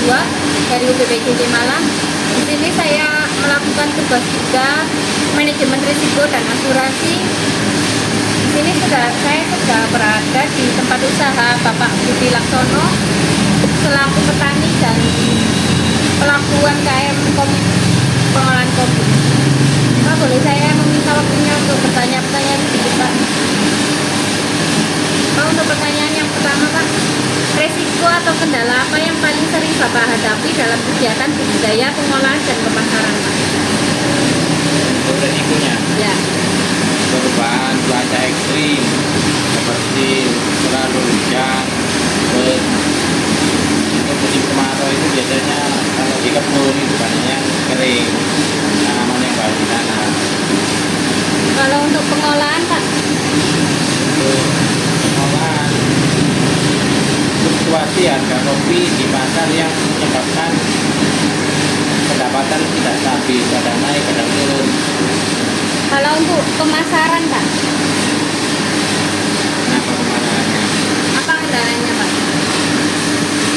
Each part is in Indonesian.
2 dari UBPJJ Malang. Di sini saya melakukan tugas juga manajemen risiko dan asuransi. Di sini saya sudah berada di tempat usaha Bapak Budi Laksono selaku petani dan pelaku UMKM kopi, pengolahan kopi. Pak, boleh saya meminta waktunya untuk bertanya-tanya sedikit, Pak? Pak, untuk pertanyaan yang pertama, Pak, resiko atau kendala apa yang paling sering Bapak hadapi dalam kegiatan budidaya, pengolahan, dan pemasaran, Pak? Untuk resikonya, Ya. perubahan cuaca ekstrim seperti selalu hujan, terus untuk musim kemarau itu biasanya kalau di kebun itu banyaknya kering, tanaman yang baru ditanam. Kalau untuk pengolahan, Pak? Untuk pengolahan, fluktuasi harga kopi di pasar yang menyebabkan pendapatan tidak stabil, kadang naik kadang turun. Kalau untuk pemasaran, Pak? Kenapa pemasarannya? Apa kendalanya, Pak?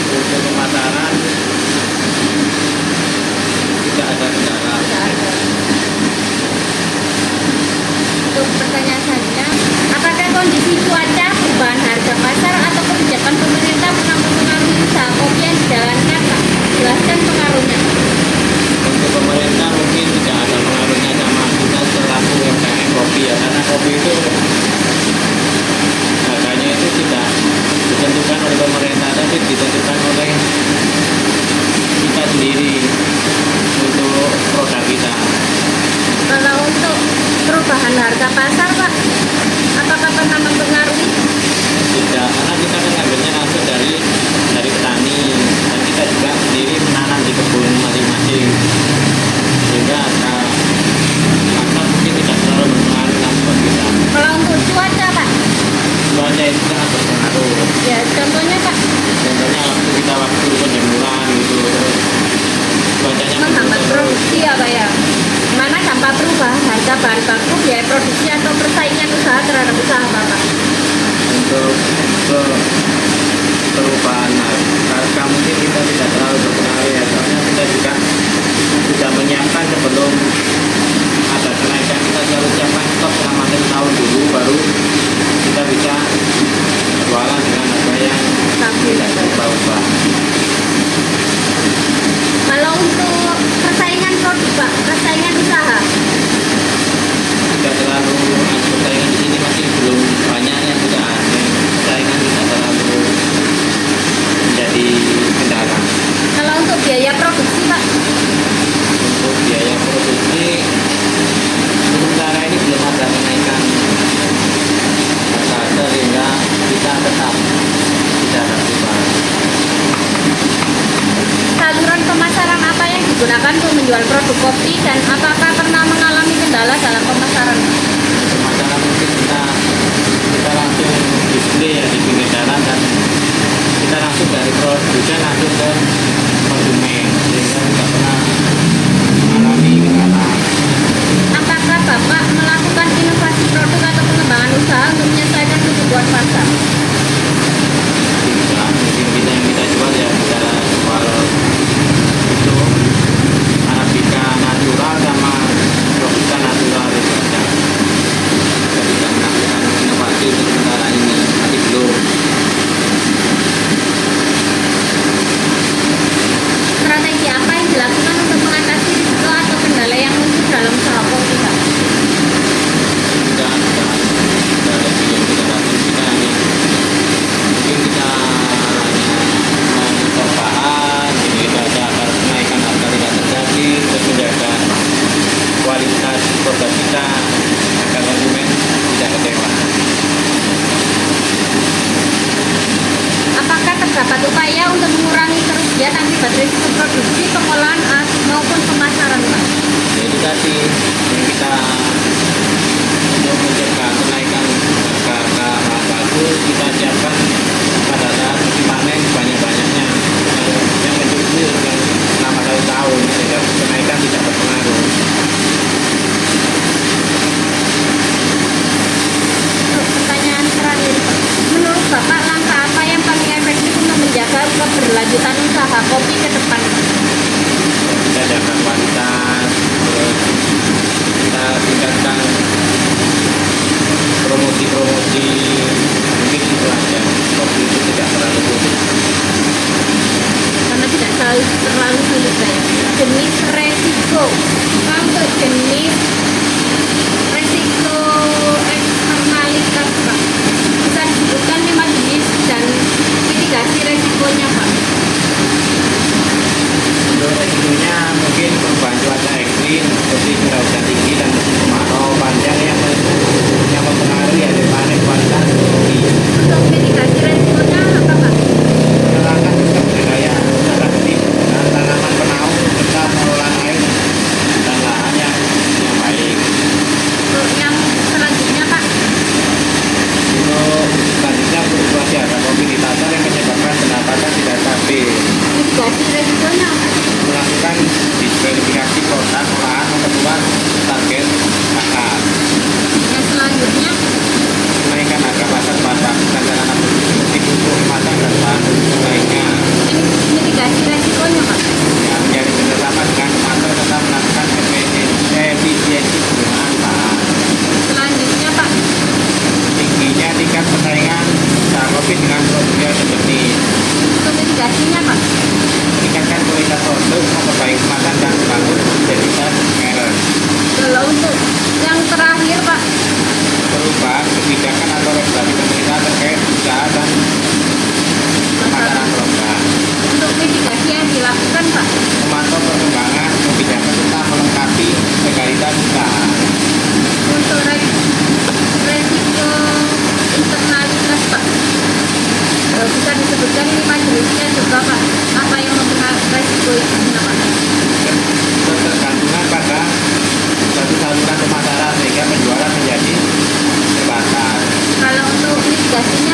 Untuk pemasaran tidak ada kendala. Tidak ada. Untuk pertanyaan selanjutnya, apakah kondisi cuaca, perubahan harga pasar, atau kebijakan pemerintah pernah mempengaruhi usaha kopi yang dijalankan, Pak? Jelaskan pengaruhnya. Untuk pemerintah mungkin tidak ada pengaruhnya sama kita selaku UMKM kopi ya, karena kopi itu harganya itu tidak ditentukan oleh pemerintah, tapi ditentukan oleh kita sendiri untuk produk kita. Kalau untuk perubahan harga pasar, Pak, apakah pernah mempengaruhi? Tidak, karena kita kan ngambilnya langsung dari petani, dan kita juga sendiri menanam di kebun masing-masing, sehingga harga pasar mungkin tidak terlalu berpengaruh lah buat kita. Kalau untuk cuaca, Pak? Cuaca itu sangat berpengaruh. Ya, contohnya, Pak, Contohnya waktu penjemuran gitu, terus cuacanya menghambat mendukung terus. produksi ya, Pak, ya? Mana dampak perubahan harga bahan baku, biaya produksi, atau persaingan usaha terhadap usaha Bapak? Untuk perubahan harga mungkin kita tidak terlalu berpengaruh ya, soalnya kita juga sudah menyiapkan sebelum ada kenaikan, kita selalu siapkan stok selama tahun dulu, baru kita bisa jualan dengan harga yang Stabil. tidak berubah-ubah. Kalau untuk persaingan produk, Pak, persaingan usaha, Tidak terlalu persaingan di sini masih belum banyak yang sudah ada, persaingan tidak terlalu menjadi kendala. kalau untuk biaya produksi, Pak, Untuk biaya produksi sementara ini belum ada kenaikan harga sehingga kita tetap tidak ada perubahan. saluran pemasaran apa yang digunakan untuk menjual produk kopi, dan apakah pernah mengalami kendala dalam pemasaran? Pemasaran mungkin kita langsung display ya di pinggir jalan, dan kita langsung dari produsen langsung ke konsumen, sehingga tidak pernah mengalami kendala. Apakah Bapak melakukan inovasi produk atau pengembangan usaha untuk menyesuaikan kebutuhan pasar? Tidak, mungkin yang kita jual ya kita jual itu Arabica natural sama Robusta natural itu saja. Kita tidak melakukan inovasi untuk sementara ini, masih belum. Strategi apa yang dilakukan untuk mengatasi risiko atau kendala yang muncul dalam usaha kopi, Pak? Tidak ada yang kita lakukan, kita hanya mungkin kita hanya mengukur bahan gitu saja agar kenaikan harga tidak terjadi, terus menjaga kualitas produk kita agar konsumen tidak kecewa. Apakah terdapat upaya untuk mengurangi kerugian akibat risiko produksi, pengolahan, maupun pemasaran, Pak? Ya itu tadi yang kita untuk mencegah kenaikan harga bahan baku, kita siapkan pada saat musim panen banyak-banyaknya yang mencukupi yang selama tahun-tahun sehingga kenaikan tidak berpengaruh. Untuk pertanyaan terakhir, Pak, menurut Bapak langkah apa yang paling efektif untuk menjaga keberlanjutan kelanjutan usaha kopi ke depan? Kita jaga kualitas, terus kita tingkatkan promosi-promosi, mungkin itu aja. Kopi itu tidak terlalu sulit. Karena tidak terlalu sulit saya. Jenis resiko, kalau untuk jenis resiko eksternalitas Pak, bisa disebutkan 5 jenis dan mitigasi resikonya Pak. Untuk resikonya mungkin perubahan cuaca ekstrim seperti curah hujan tinggi dan musim kemarau panjang yang mempengaruhi hasil panen kualitas kopi. Untuk mitigasi resikonya apa Pak? Menerapkan sistem budidaya adaptif dengan tanaman penaung serta pengelolaan air dan lahan yang baik. Untuk yang selanjutnya Pak, Untuk selanjutnya fluktuasi harga kopi di pasar yang menyebabkan pendapatan tidak stabil. mitigasi resikonya apa? Melakukan diverifikasi produk olahan memperluas target pasar. Yang selanjutnya Menaikkan harga pasar pada sarana produktif untuk kemasan dan bahan lainnya. ini mitigasi resikonya Pak. Yang menjadi kerjasama dengan kemasan serta melakukan efisiensi penggunaan bahan. Selanjutnya Pak, Tingginya tingkat persaingan usaha kopi dengan produk yang sejenis. untuk mitigasinya Pak. Meningkatkan kualitas produk, memperbaiki kemasan dan membangun identitas merek. Kalau untuk yang terakhir Pak, Perubahan kebijakan atau regulasi pemerintah terkait usaha dan pemasaran produk. untuk mitigasi yang dilakukan Pak, Memantau perkembangan kebijakan serta melengkapi legalitas usaha. untuk resiko internalitas Pak, bisa disebutkan 5 jenisnya juga Pak. Apa yang mempengaruhi resiko itu Pak? Ketergantungan pada satu saluran pemasaran sehingga penjualan menjadi terbatas. Kalau untuk mitigasinya